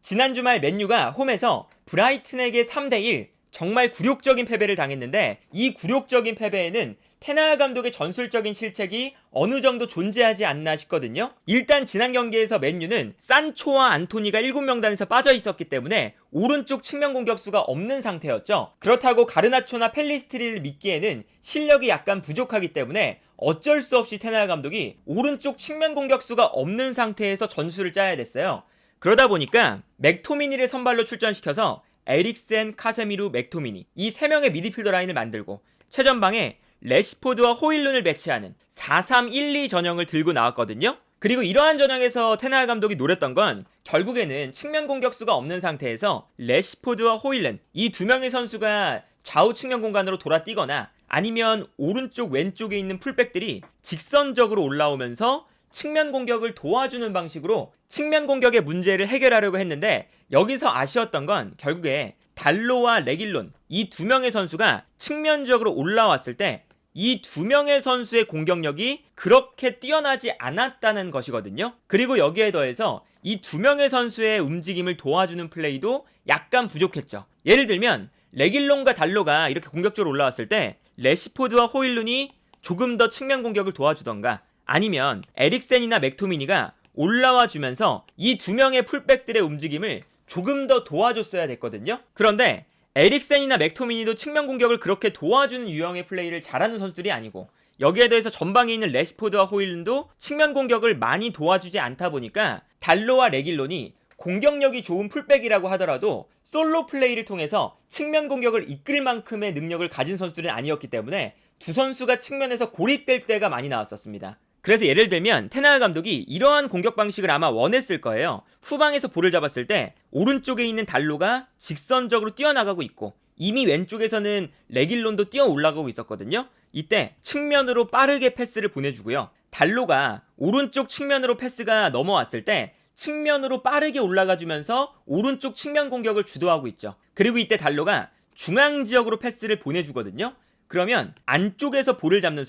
지난 주말 맨유가 홈에서 브라이튼에게 3대1 정말 굴욕적인 패배를 당했는데 이 굴욕적인 패배에는 테나하 감독의 전술적인 실책이 어느 정도 존재하지 않나 싶거든요. 일단 지난 경기에서 맨유는 산초와 안토니가 7명단에서 빠져 있었기 때문에 오른쪽 측면 공격수가 없는 상태였죠. 그렇다고 가르나초나 펠리스트리를 믿기에는 실력이 약간 부족하기 때문에 어쩔 수 없이 테나하 감독이 오른쪽 측면 공격수가 없는 상태에서 전술을 짜야 됐어요. 그러다 보니까 맥토미니를 선발로 출전시켜서 에릭센, 카세미루, 맥토미니 이 3명의 미드필더 라인을 만들고 최전방에 레시포드와 호일룬을 배치하는 4-3-1-2 전형을 들고 나왔거든요. 그리고 이러한 전형에서 테나하 감독이 노렸던 건 결국에는 측면 공격수가 없는 상태에서 레시포드와 호일룬 이 2명의 선수가 좌우 측면 공간으로 돌아뛰거나 아니면 오른쪽 왼쪽에 있는 풀백들이 직선적으로 올라오면서 측면 공격을 도와주는 방식으로 측면 공격의 문제를 해결하려고 했는데 여기서 아쉬웠던 건 결국에 달로와 레길론 이 2명의 선수가 측면적으로 올라왔을 때 이 2명의 선수의 공격력이 그렇게 뛰어나지 않았다는 것이거든요. 그리고 여기에 더해서 이 2명의 선수의 움직임을 도와주는 플레이도 약간 부족했죠. 예를 들면 레길론과 달로가 이렇게 공격적으로 올라왔을 때 레시포드와 호일룬이 조금 더 측면 공격을 도와주던가 아니면 에릭센이나 맥토미니가 올라와 주면서 이 2명의 풀백들의 움직임을 조금 더 도와줬어야 됐거든요. 그런데 에릭센이나 맥토미니도 측면 공격을 그렇게 도와주는 유형의 플레이를 잘하는 선수들이 아니고 여기에 대해서 전방에 있는 레시포드와 호일룬도 측면 공격을 많이 도와주지 않다 보니까 달로와 레길론이 공격력이 좋은 풀백이라고 하더라도 솔로 플레이를 통해서 측면 공격을 이끌 만큼의 능력을 가진 선수들은 아니었기 때문에 두 선수가 측면에서 고립될 때가 많이 나왔었습니다. 그래서 예를 들면 테나하 감독이 이러한 공격 방식을 아마 원했을 거예요. 후방에서 볼을 잡았을 때 오른쪽에 있는 달로가 직선적으로 뛰어나가고 있고 이미 왼쪽에서는 레길론도 뛰어 올라가고 있었거든요. 이때 측면으로 빠르게 패스를 보내주고요. 달로가 오른쪽 측면으로 패스가 넘어왔을 때 측면으로 빠르게 올라가주면서 오른쪽 측면 공격을 주도하고 있죠. 그리고 이때 달로가 중앙 지역으로 패스를 보내주거든요. 그러면 안쪽에서 볼을 잡는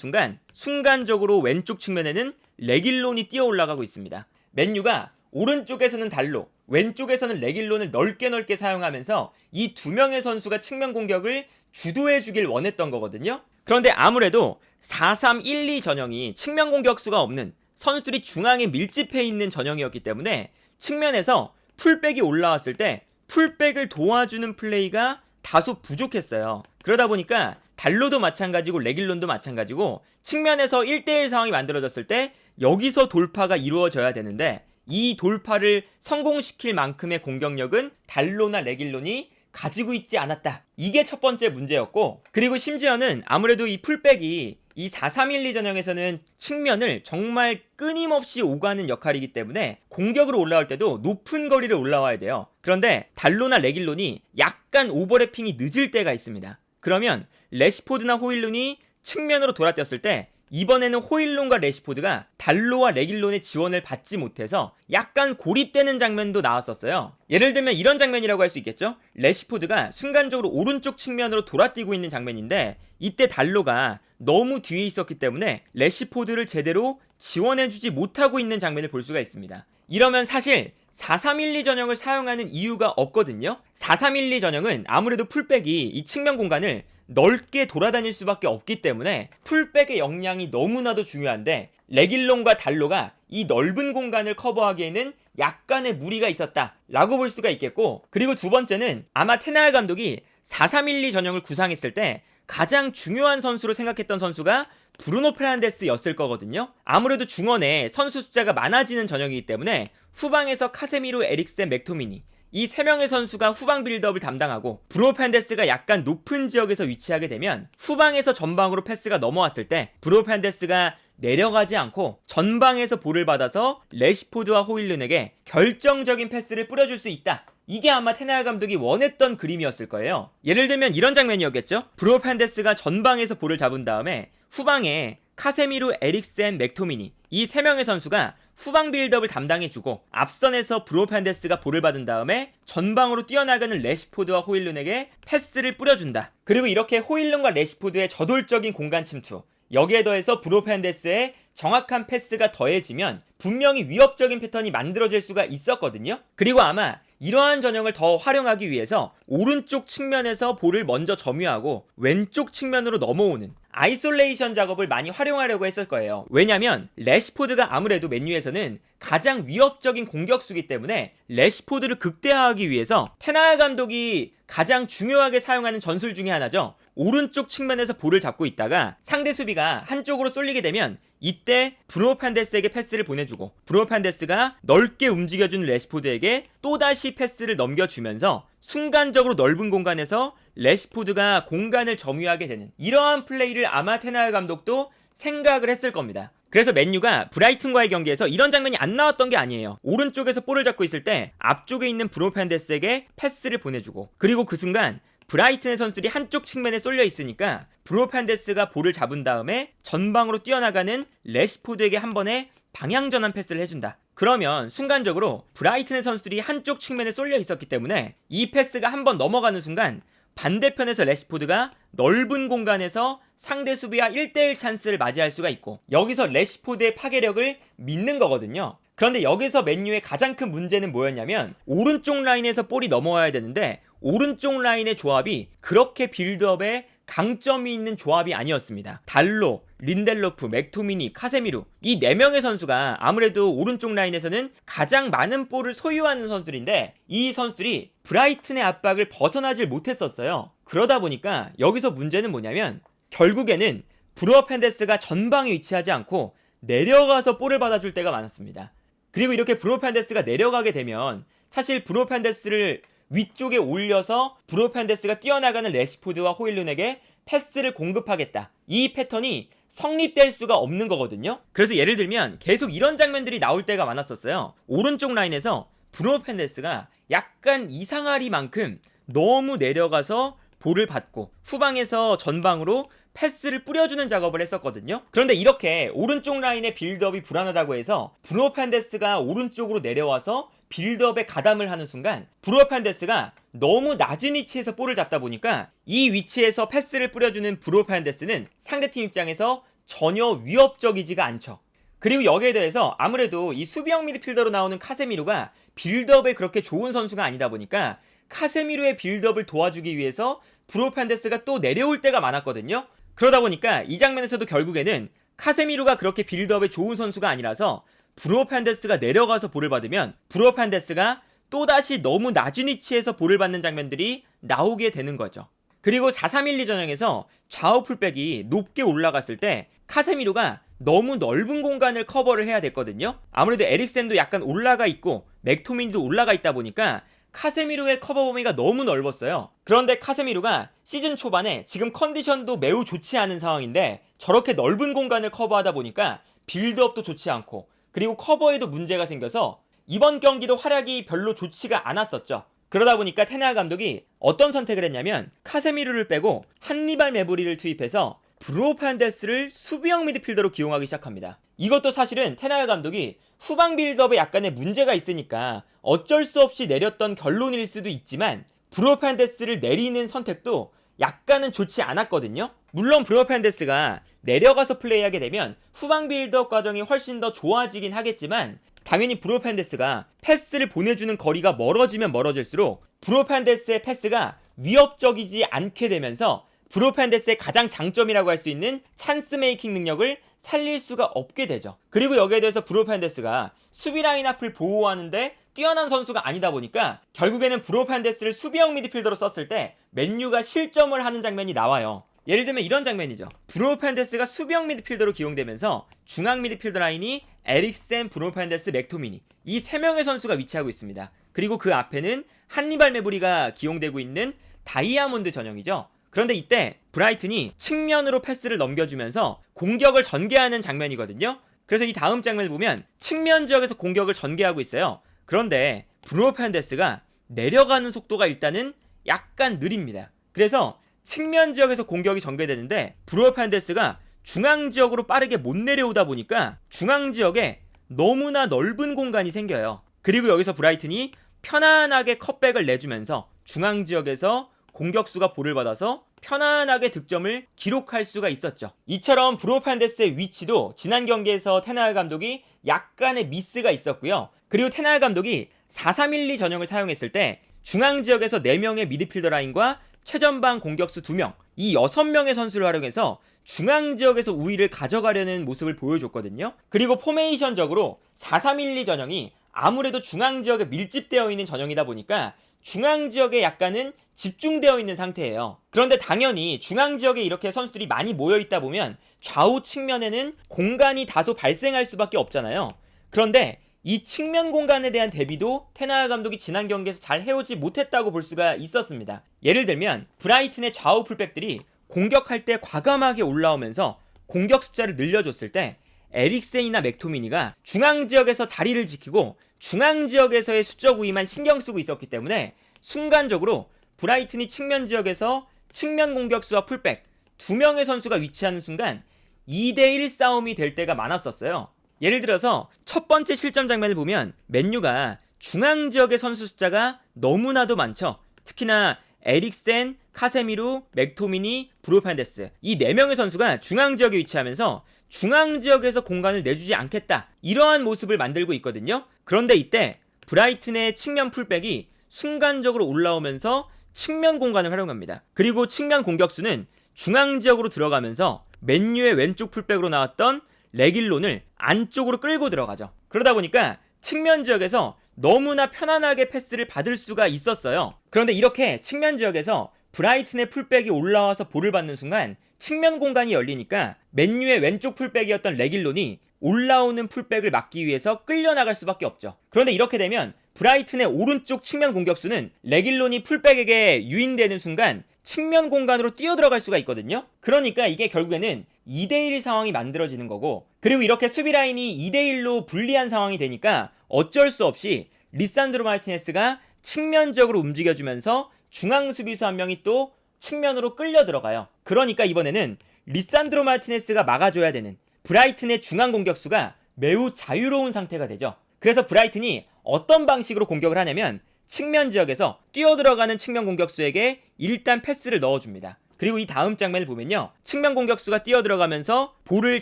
순간적으로 왼쪽 측면에는 레길론이 뛰어 올라가고 있습니다. 맨유가 오른쪽에서는 달로, 왼쪽에서는 레길론을 넓게 사용하면서 이 2명의 선수가 측면 공격을 주도해 주길 원했던 거거든요. 그런데 아무래도 4-3-1-2 전형이 측면 공격수가 없는 선수들이 중앙에 밀집해 있는 전형이었기 때문에 측면에서 풀백이 올라왔을 때 풀백을 도와주는 플레이가 다소 부족했어요. 그러다 보니까 달로도 마찬가지고 레길론도 마찬가지고 측면에서 1대1 상황이 만들어졌을 때 여기서 돌파가 이루어져야 되는데 이 돌파를 성공시킬 만큼의 공격력은 달로나 레길론이 가지고 있지 않았다. 이게 첫 번째 문제였고 그리고 심지어는 아무래도 이 풀백이 이 4-3-1-2 전형에서는 측면을 정말 끊임없이 오가는 역할이기 때문에 공격으로 올라올 때도 높은 거리를 올라와야 돼요. 그런데 달로나 레길론이 약간 오버래핑이 늦을 때가 있습니다. 그러면 레시포드나 호일룬이 측면으로 돌아뛰었을 때 이번에는 호일룬과 레시포드가 달로와 레길론의 지원을 받지 못해서 약간 고립되는 장면도 나왔었어요. 예를 들면 이런 장면이라고 할 수 있겠죠. 레시포드가 순간적으로 오른쪽 측면으로 돌아뛰고 있는 장면인데 이때 달로가 너무 뒤에 있었기 때문에 레시포드를 제대로 지원해주지 못하고 있는 장면을 볼 수가 있습니다. 이러면 사실 4-3-1-2 전형을 사용하는 이유가 없거든요. 4-3-1-2 전형은 아무래도 풀백이 이 측면 공간을 넓게 돌아다닐 수밖에 없기 때문에 풀백의 역량이 너무나도 중요한데 레길론과 달로가 이 넓은 공간을 커버하기에는 약간의 무리가 있었다 라고 볼 수가 있겠고 그리고 두 번째는 아마 테나하 감독이 4-3-1-2 전형을 구상했을 때 가장 중요한 선수로 생각했던 선수가 브루노 페르난데스였을 거거든요. 아무래도 중원에 선수 숫자가 많아지는 전형이기 때문에 후방에서 카세미루, 에릭센, 맥토미니 이 3명의 선수가 후방 빌드업을 담당하고 브루노 페르난데스가 약간 높은 지역에서 위치하게 되면 후방에서 전방으로 패스가 넘어왔을 때 브루노 페르난데스가 내려가지 않고 전방에서 볼을 받아서 레시포드와 호일룬에게 결정적인 패스를 뿌려줄 수 있다. 이게 아마 테나하 감독이 원했던 그림이었을 거예요. 예를 들면 이런 장면이었겠죠. 브루노 페르난데스가 전방에서 볼을 잡은 다음에 후방에 카세미루, 에릭센, 맥토미니 이 3명의 선수가 후방 빌드업을 담당해주고 앞선에서 브루노 페르난데스가 볼을 받은 다음에 전방으로 뛰어나가는 레시포드와 호일룬에게 패스를 뿌려준다. 그리고 이렇게 호일룬과 레시포드의 저돌적인 공간 침투 여기에 더해서 브루노 페르난데스의 정확한 패스가 더해지면 분명히 위협적인 패턴이 만들어질 수가 있었거든요. 그리고 아마 이러한 전형을 더 활용하기 위해서 오른쪽 측면에서 볼을 먼저 점유하고 왼쪽 측면으로 넘어오는 아이솔레이션 작업을 많이 활용하려고 했을 거예요. 왜냐면 래시포드가 아무래도 맨유에서는 가장 위협적인 공격수기 때문에 래시포드를 극대화하기 위해서 테나 감독이 가장 중요하게 사용하는 전술 중에 하나죠. 오른쪽 측면에서 볼을 잡고 있다가 상대 수비가 한쪽으로 쏠리게 되면 이때 브루노 판데스에게 패스를 보내주고 브루노 판데스가 넓게 움직여준 래시포드에게 또다시 패스를 넘겨주면서 순간적으로 넓은 공간에서 래시포드가 공간을 점유하게 되는 이러한 플레이를 아마 테나 감독도 생각을 했을 겁니다. 그래서 맨유가 브라이튼과의 경기에서 이런 장면이 안 나왔던 게 아니에요. 오른쪽에서 볼을 잡고 있을 때 앞쪽에 있는 브루노 판데스에게 패스를 보내주고 그리고 그 순간 브라이튼의 선수들이 한쪽 측면에 쏠려 있으니까 브루노 판데스가 볼을 잡은 다음에 전방으로 뛰어나가는 래시포드에게 한 번에 방향전환 패스를 해준다. 그러면 순간적으로 브라이튼의 선수들이 한쪽 측면에 쏠려 있었기 때문에 이 패스가 한 번 넘어가는 순간 반대편에서 래시포드가 넓은 공간에서 상대 수비와 1대1 찬스를 맞이할 수가 있고 여기서 래시포드의 파괴력을 믿는 거거든요. 그런데 여기서 맨유의 가장 큰 문제는 뭐였냐면 오른쪽 라인에서 볼이 넘어와야 되는데 오른쪽 라인의 조합이 그렇게 빌드업에 강점이 있는 조합이 아니었습니다. 달로, 린델로프, 맥토미니, 카세미루 이 4명의 선수가 아무래도 오른쪽 라인에서는 가장 많은 볼을 소유하는 선수들인데 이 선수들이 브라이튼의 압박을 벗어나질 못했었어요. 그러다 보니까 여기서 문제는 뭐냐면 결국에는 브루노 판데스가 전방에 위치하지 않고 내려가서 볼을 받아줄 때가 많았습니다. 그리고 이렇게 브루노 판데스가 내려가게 되면 사실 브루노 판데스를 위쪽에 올려서 브루노 판데스가 뛰어나가는 래시포드와 호일룬에게 패스를 공급하겠다. 이 패턴이 성립될 수가 없는 거거든요. 그래서 예를 들면 계속 이런 장면들이 나올 때가 많았었어요. 오른쪽 라인에서 브루노 판데스가 약간 이상하리만큼 너무 내려가서 볼을 받고 후방에서 전방으로 패스를 뿌려주는 작업을 했었거든요. 그런데 이렇게 오른쪽 라인의 빌드업이 불안하다고 해서 브루노 판데스가 오른쪽으로 내려와서 빌드업에 가담을 하는 순간 브루노 판데스가 너무 낮은 위치에서 볼을 잡다 보니까 이 위치에서 패스를 뿌려주는 브루노 판데스는 상대팀 입장에서 전혀 위협적이지가 않죠. 그리고 여기에 대해서 아무래도 이 수비형 미드필더로 나오는 카세미루가 빌드업에 그렇게 좋은 선수가 아니다 보니까 카세미루의 빌드업을 도와주기 위해서 브루노 판데스가 또 내려올 때가 많았거든요. 그러다 보니까 이 장면에서도 결국에는 카세미루가 그렇게 빌드업에 좋은 선수가 아니라서 브루노 판데스가 내려가서 볼을 받으면 브루노 판데스가 또다시 너무 낮은 위치에서 볼을 받는 장면들이 나오게 되는 거죠. 그리고 4-3-1-2 전형에서 좌우 풀백이 높게 올라갔을 때 카세미루가 너무 넓은 공간을 커버를 해야 됐거든요. 아무래도 에릭센도 약간 올라가 있고 맥토민도 올라가 있다 보니까 카세미루의 커버 범위가 너무 넓었어요. 그런데 카세미루가 시즌 초반에 지금 컨디션도 매우 좋지 않은 상황인데 저렇게 넓은 공간을 커버하다 보니까 빌드업도 좋지 않고 그리고 커버에도 문제가 생겨서 이번 경기도 활약이 별로 좋지가 않았었죠. 그러다 보니까 테나 감독이 어떤 선택을 했냐면 카세미루를 빼고 한니발 메브리를 투입해서 브루노 판데스를 수비형 미드필더로 기용하기 시작합니다. 이것도 사실은 테나 감독이 후방 빌드업에 약간의 문제가 있으니까 어쩔 수 없이 내렸던 결론일 수도 있지만 브루노 판데스를 내리는 선택도 약간은 좋지 않았거든요. 물론 브루노 판데스가 내려가서 플레이하게 되면 후방 빌드업 과정이 훨씬 더 좋아지긴 하겠지만 당연히 브루노 판데스가 패스를 보내주는 거리가 멀어지면 멀어질수록 브루노 판데스의 패스가 위협적이지 않게 되면서 브루노 판데스의 가장 장점이라고 할 수 있는 찬스 메이킹 능력을 살릴 수가 없게 되죠. 그리고 여기에 대해서 브루노 판데스가 수비 라인 앞을 보호하는데 뛰어난 선수가 아니다 보니까 결국에는 브루노 판데스를 수비형 미드필더로 썼을 때 맨유가 실점을 하는 장면이 나와요. 예를 들면 이런 장면이죠. 브루노 판데스가 수비형 미드필더로 기용되면서 중앙 미드필더 라인이 에릭센, 브루노 판데스, 맥토미니 이 3명의 선수가 위치하고 있습니다. 그리고 그 앞에는 한니발 메브리가 기용되고 있는 다이아몬드 전형이죠. 그런데 이때 브라이튼이 측면으로 패스를 넘겨주면서 공격을 전개하는 장면이거든요. 그래서 이 다음 장면을 보면 측면 지역에서 공격을 전개하고 있어요. 그런데 브루노 판데스가 내려가는 속도가 일단은 약간 느립니다. 그래서 측면 지역에서 공격이 전개되는데 브루노 판데스가 중앙 지역으로 빠르게 못 내려오다 보니까 중앙 지역에 너무나 넓은 공간이 생겨요. 그리고 여기서 브라이튼이 편안하게 컷백을 내주면서 중앙 지역에서 공격수가 볼을 받아서 편안하게 득점을 기록할 수가 있었죠. 이처럼 브루노 판데스의 위치도 지난 경기에서 테나 감독이 약간의 미스가 있었고요. 그리고 테나 감독이 4-3-1-2 전형을 사용했을 때 중앙 지역에서 4명의 미드필더 라인과 최전방 공격수 2명, 이 6명의 선수를 활용해서 중앙 지역에서 우위를 가져가려는 모습을 보여줬거든요. 그리고 포메이션적으로 4-3-1-2 전형이 아무래도 중앙 지역에 밀집되어 있는 전형이다 보니까 중앙 지역에 약간은 집중되어 있는 상태예요. 그런데 당연히 중앙 지역에 이렇게 선수들이 많이 모여 있다 보면 좌우 측면에는 공간이 다소 발생할 수밖에 없잖아요. 그런데 이 측면 공간에 대한 대비도 테나하 감독이 지난 경기에서 잘 해오지 못했다고 볼 수가 있었습니다. 예를 들면 브라이튼의 좌우 풀백들이 공격할 때 과감하게 올라오면서 공격 숫자를 늘려줬을 때 에릭센이나 맥토미니가 중앙 지역에서 자리를 지키고 중앙 지역에서의 수적 우위만 신경 쓰고 있었기 때문에 순간적으로 브라이튼이 측면 지역에서 측면 공격수와 풀백 2명의 선수가 위치하는 순간 2대1 싸움이 될 때가 많았었어요. 예를 들어서 첫 번째 실점 장면을 보면 맨유가 중앙 지역의 선수 숫자가 너무나도 많죠. 특히나 에릭센, 카세미루, 맥토미니, 브루 판데스 이 4명의 선수가 중앙 지역에 위치하면서 중앙 지역에서 공간을 내주지 않겠다, 이러한 모습을 만들고 있거든요. 그런데 이때 브라이튼의 측면 풀백이 순간적으로 올라오면서 측면 공간을 활용합니다. 그리고 측면 공격수는 중앙 지역으로 들어가면서 맨유의 왼쪽 풀백으로 나왔던 레길론을 안쪽으로 끌고 들어가죠. 그러다 보니까 측면 지역에서 너무나 편안하게 패스를 받을 수가 있었어요. 그런데 이렇게 측면 지역에서 브라이튼의 풀백이 올라와서 볼을 받는 순간 측면 공간이 열리니까 맨유의 왼쪽 풀백이었던 레길론이 올라오는 풀백을 막기 위해서 끌려나갈 수밖에 없죠. 그런데 이렇게 되면 브라이튼의 오른쪽 측면 공격수는 레길론이 풀백에게 유인되는 순간 측면 공간으로 뛰어들어갈 수가 있거든요. 그러니까 이게 결국에는 2대1 상황이 만들어지는 거고, 그리고 이렇게 수비 라인이 2대1로 불리한 상황이 되니까 어쩔 수 없이 리산드로 마르티네스가 측면적으로 움직여주면서 중앙 수비수 한 명이 또 측면으로 끌려 들어가요. 그러니까 이번에는 리산드로 마르티네스가 막아줘야 되는 브라이튼의 중앙 공격수가 매우 자유로운 상태가 되죠. 그래서 브라이튼이 어떤 방식으로 공격을 하냐면 측면 지역에서 뛰어들어가는 측면 공격수에게 일단 패스를 넣어줍니다. 그리고 이 다음 장면을 보면요, 측면 공격수가 뛰어들어가면서 볼을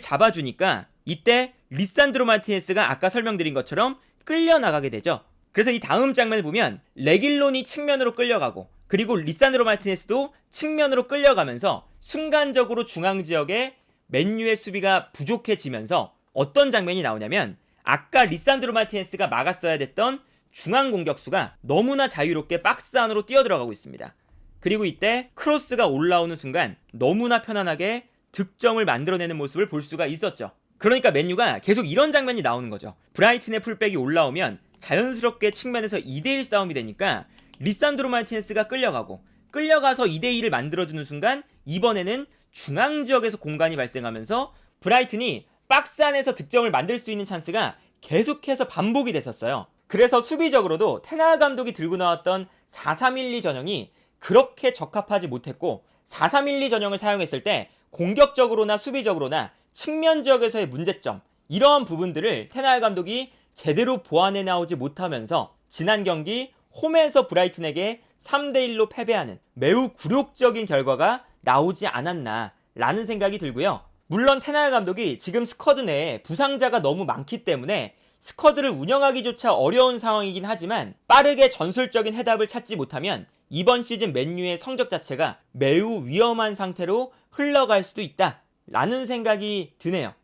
잡아주니까 이때 리산드로 마르티네스가 아까 설명드린 것처럼 끌려나가게 되죠. 그래서 이 다음 장면을 보면 레길론이 측면으로 끌려가고 그리고 리산드로 마르티네스도 측면으로 끌려가면서 순간적으로 중앙 지역에 맨유의 수비가 부족해지면서 어떤 장면이 나오냐면 아까 리산드로 마르티네스가 막았어야 됐던 중앙 공격수가 너무나 자유롭게 박스 안으로 뛰어들어가고 있습니다. 그리고 이때 크로스가 올라오는 순간 너무나 편안하게 득점을 만들어내는 모습을 볼 수가 있었죠. 그러니까 맨유가 계속 이런 장면이 나오는 거죠. 브라이튼의 풀백이 올라오면 자연스럽게 측면에서 2대1 싸움이 되니까 리산드로 마르티네스가 끌려가서 2대2를 만들어주는 순간 이번에는 중앙 지역에서 공간이 발생하면서 브라이튼이 박스 안에서 득점을 만들 수 있는 찬스가 계속해서 반복이 됐었어요. 그래서 수비적으로도 테나하 감독이 들고 나왔던 4-3-1-2 전형이 그렇게 적합하지 못했고 4-3-1-2 전형을 사용했을 때 공격적으로나 수비적으로나 측면 지역에서의 문제점, 이러한 부분들을 테나하 감독이 제대로 보완해 나오지 못하면서 지난 경기 홈에서 브라이튼에게 3대1로 패배하는 매우 굴욕적인 결과가 나오지 않았나 라는 생각이 들고요. 물론 테나하 감독이 지금 스쿼드 내에 부상자가 너무 많기 때문에 스쿼드를 운영하기조차 어려운 상황이긴 하지만 빠르게 전술적인 해답을 찾지 못하면 이번 시즌 맨유의 성적 자체가 매우 위험한 상태로 흘러갈 수도 있다 라는 생각이 드네요.